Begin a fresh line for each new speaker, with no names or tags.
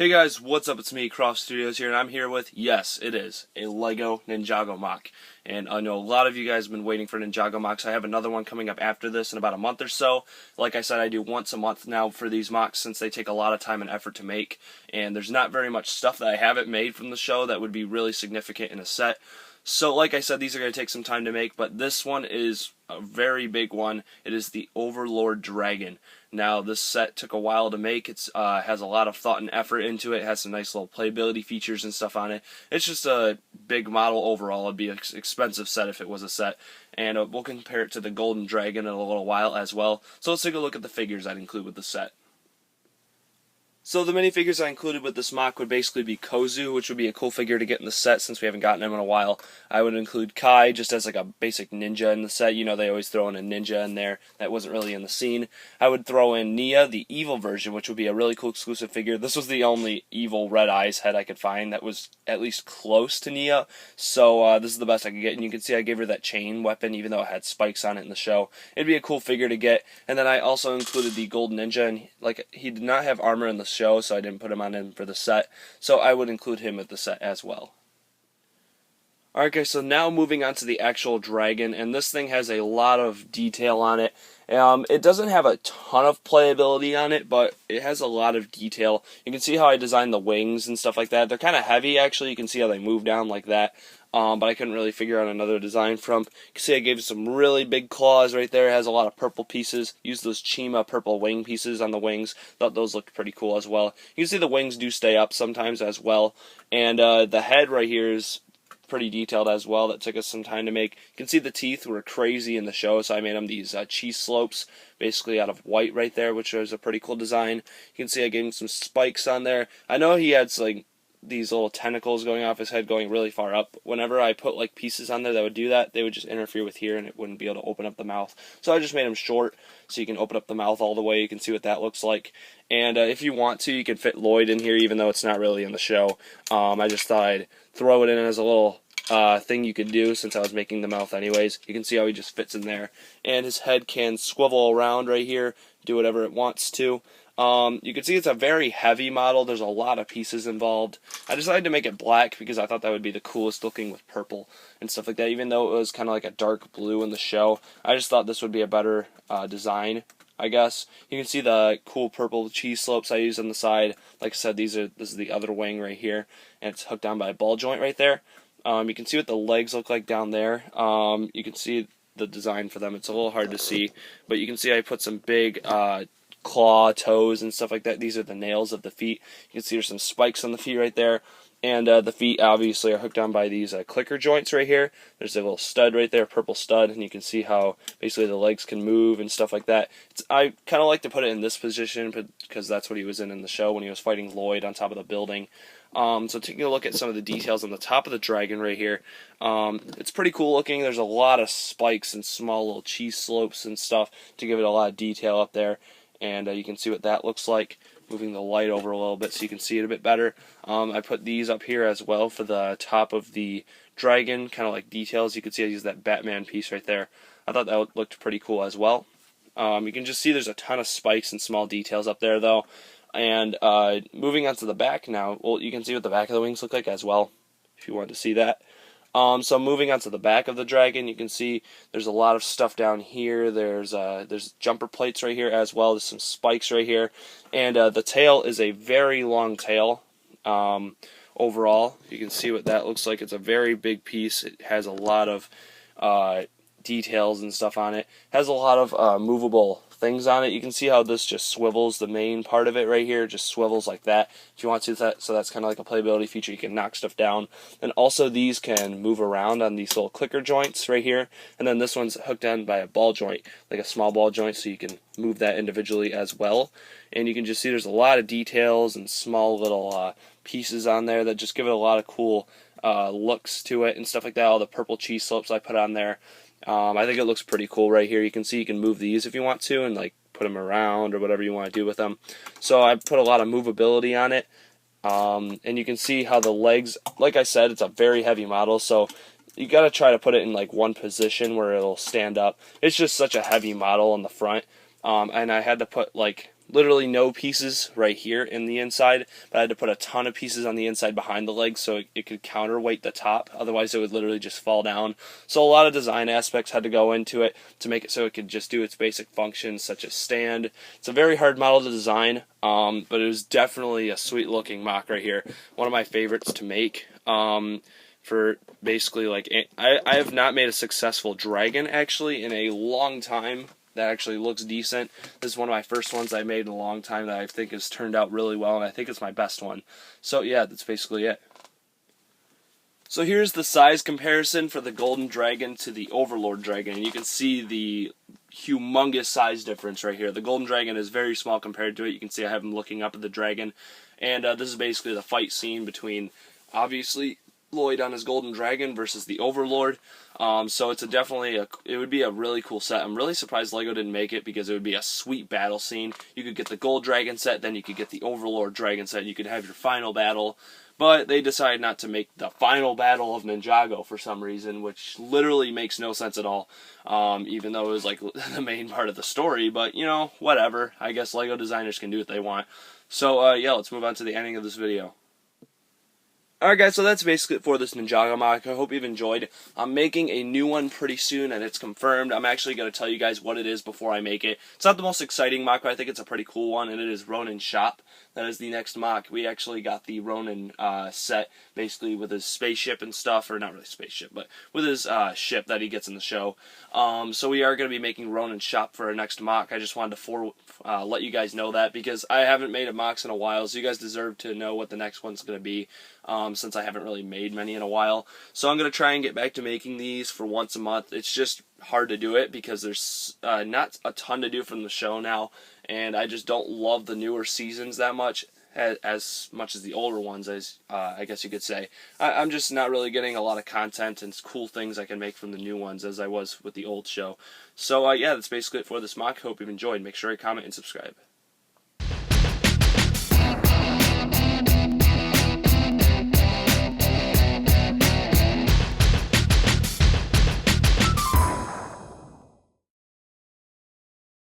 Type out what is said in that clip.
Hey guys, what's up? It's me, Croft Studios here, and I'm here with, yes, it is, a Lego Ninjago MOC. And I know a lot of you guys have been waiting for Ninjago MOCs. I have another one coming up after this in about a month or so. Like I said, I do once a month now for these MOCs since they take a lot of time and effort to make. And there's not very much stuff that I haven't made from the show that would be really significant in a set. So like I said, these are going to take some time to make, but this one is a very big one. It is the Overlord Dragon. Now, this set took a while to make. It has a lot of thought and effort into it. It has some nice little playability features and stuff on it. It's just a big model overall. It'd be an expensive set if it was a set. And we'll compare it to the Golden Dragon in a little while as well. So let's take a look at the figures I'd include with the set. So the minifigures I included with this MOC would basically be Kozu, which would be a cool figure to get in the set since we haven't gotten him in a while. I would include Kai, just as like a basic ninja in the set. You know, they always throw in a ninja in there that wasn't really in the scene. I would throw in Nia, the evil version, which would be a really cool exclusive figure. This was the only evil red eyes head I could find that was at least close to Nia. So this is the best I could get. And you can see I gave her that chain weapon, even though it had spikes on it in the show. It'd be a cool figure to get. And then I also included the Golden Ninja, and like he did not have armor in the show, so I didn't put him on in for the set, so I would include him with the set as well. Alright guys, so now moving on to the actual dragon, and this thing has a lot of detail on it. It doesn't have a ton of playability on it, but it has a lot of detail. You can see how I designed the wings and stuff like that. They're kind of heavy actually. You can see how they move down like that. But I couldn't really figure out another design from. You can see I gave it some really big claws right there. It has a lot of purple pieces. Used those Chima purple wing pieces on the wings. Thought those looked pretty cool as well. You can see the wings do stay up sometimes as well. And the head right here is pretty detailed as well. That took us some time to make. You can see the teeth were crazy in the show, so I made them these cheese slopes, basically out of white right there, which was a pretty cool design. You can see I gave him some spikes on there. I know he had like these little tentacles going off his head going really far up. Whenever I put like pieces on there that would do that, they would just interfere with here and it wouldn't be able to open up the mouth. So I just made them short so you can open up the mouth all the way. You can see what that looks like. And if you want to, you can fit Lloyd in here even though it's not really in the show. I just thought I'd throw it in as a little thing you could do since I was making the mouth anyways. You can see how he just fits in there. And his head can swivel around right here, do whatever it wants to. You can see it's a very heavy model. There's a lot of pieces involved. I decided to make it black because I thought that would be the coolest looking with purple and stuff like that, even though it was kind of like a dark blue in the show. I just thought this would be a better design, I guess. You can see the cool purple cheese slopes I used on the side. Like I said, this is the other wing right here, and it's hooked down by a ball joint right there. You can see what the legs look like down there. You can see the design for them. It's a little hard to see, but you can see I put some big claw toes and stuff like that. These are the nails of the feet. You can see there's some spikes on the feet right there, and the feet obviously are hooked on by these clicker joints right here. There's a little stud right there, purple stud, and you can see how basically the legs can move and stuff like that. I kind of like to put it in this position because that's what he was in the show when he was fighting Lloyd on top of the building. So taking a look at some of the details on the top of the dragon right here, it's pretty cool looking. There's a lot of spikes and small little cheese slopes and stuff to give it a lot of detail up there. And you can see what that looks like. Moving the light over a little bit so you can see it a bit better. I put these up here as well for the top of the dragon, kind of like details. You can see I used that Batman piece right there. I thought that looked pretty cool as well. You can just see there's a ton of spikes and small details up there though. And moving on to the back now, well, you can see what the back of the wings look like as well, if you want to see that. So moving on to the back of the dragon, you can see there's a lot of stuff down here. There's jumper plates right here as well. There's some spikes right here, and the tail is a very long tail. Overall, you can see what that looks like. It's a very big piece. It has a lot of details and stuff on it. Has a lot of movable things on it. You can see how this just swivels. The main part of it right here just swivels like that if you want to. So that's kind of like a playability feature. You can knock stuff down. And also these can move around on these little clicker joints right here. And then this one's hooked on by a ball joint, like a small ball joint, so you can move that individually as well. And you can just see there's a lot of details and small little pieces on there that just give it a lot of cool looks to it and stuff like that. All the purple cheese slopes I put on there. I think it looks pretty cool right here. You can see you can move these if you want to and like put them around or whatever you want to do with them. So I put a lot of movability on it. And you can see how the legs, like I said, it's a very heavy model, so you got to try to put it in like one position where it'll stand up. It's just such a heavy model on the front. And I had to put like literally no pieces right here in the inside, but I had to put a ton of pieces on the inside behind the legs so it could counterweight the top. Otherwise, it would literally just fall down. So a lot of design aspects had to go into it to make it so it could just do its basic functions, such as stand. It's a very hard model to design, but it was definitely a sweet-looking MOC right here. One of my favorites to make. For basically, like, I have not made a successful dragon, actually, in a long time. That actually looks decent. This is one of my first ones I made in a long time that I think has turned out really well, and I think it's my best one. So yeah, that's basically it. So here's the size comparison for the Golden Dragon to the Overlord Dragon, and you can see the humongous size difference right here. The Golden Dragon is very small compared to it. You can see I have him looking up at the dragon, and this is basically the fight scene between, obviously, Lloyd on his Golden Dragon versus the Overlord. So it's it would be a really cool set. I'm really surprised LEGO didn't make it because it would be a sweet battle scene. You could get the Gold Dragon set, then you could get the Overlord Dragon set, and you could have your final battle. But they decided not to make the final battle of Ninjago for some reason, which literally makes no sense at all, even though it was like the main part of the story. But, you know, whatever. I guess LEGO designers can do what they want. So, yeah, let's move on to the ending of this video. Alright guys, so that's basically it for this Ninjago MOC. I hope you've enjoyed. I'm making a new one pretty soon, and it's confirmed. I'm actually going to tell you guys what it is before I make it. It's not the most exciting MOC, but I think it's a pretty cool one, and it is Ronin's Shop. That is the next MOC. We actually got the Ronin set, basically with his spaceship and stuff, or not really spaceship, but with his ship that he gets in the show. So we are going to be making Ronin's Shop for our next MOC. I just wanted to let you guys know that, because I haven't made a MOCs in a while, so you guys deserve to know what the next one's going to be. Since I haven't really made many in a while. So I'm going to try and get back to making these for once a month. It's just hard to do it because there's not a ton to do from the show now, and I just don't love the newer seasons that much as much as the older ones, as I guess you could say. I'm just not really getting a lot of content and cool things I can make from the new ones as I was with the old show. So yeah, that's basically it for this MOC. Hope you've enjoyed. Make sure you comment and subscribe.